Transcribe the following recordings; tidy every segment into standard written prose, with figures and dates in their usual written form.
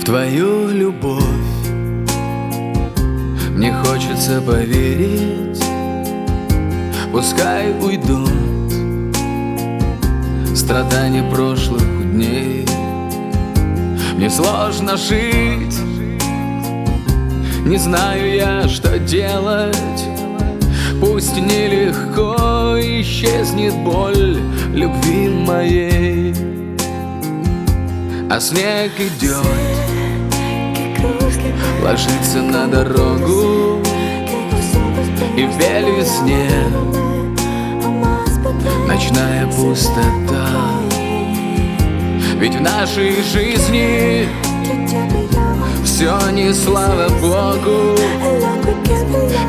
твою любовь мне хочется поверить. Пускай уйдут страдания прошлых дней. Мне сложно жить, не знаю я, что делать. Пусть нелегко исчезнет боль любви моей, а снег идет, ложится на дорогу, и в весне ночная пустота. Ведь в нашей жизни все не слава Богу,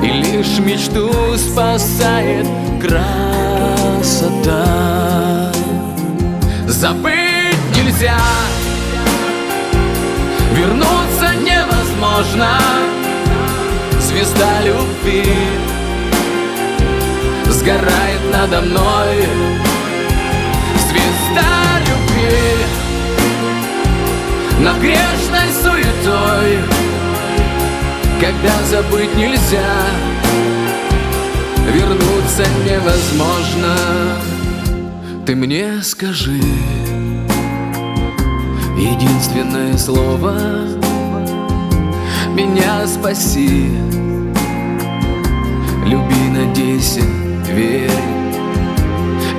и лишь мечту спасает красота. Забыть нельзя, вернуться невозможно. Звезда любви сгорает надо мной. Звезда любви над грешной суетой. Когда забыть нельзя, вернуться невозможно. Ты мне скажи единственное слово: меня спаси. Люби, надейся, верь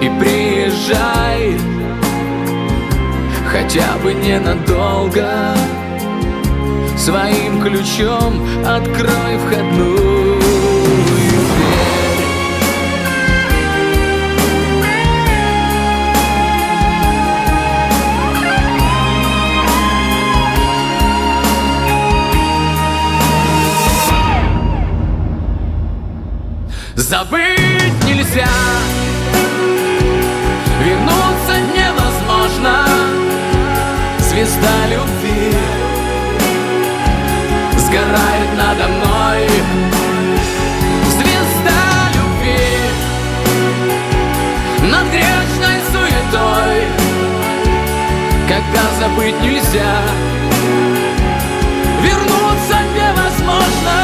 и приезжай, хотя бы ненадолго. Своим ключом открой входную дверь. Забыть нельзя, вернуться невозможно. Звезда любви сгорает надо мной. Звезда любви над грешной суетой. Когда забыть нельзя, вернуться невозможно.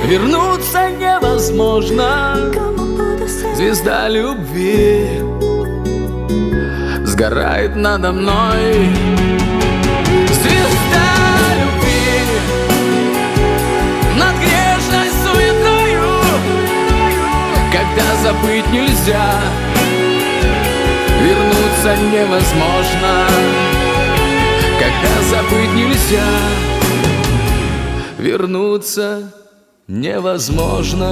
Вернуться невозможно. Звезда любви сгорает надо мной. Звезда любви над грешной суетою. Когда забыть нельзя, вернуться невозможно. Когда забыть нельзя, вернуться невозможно.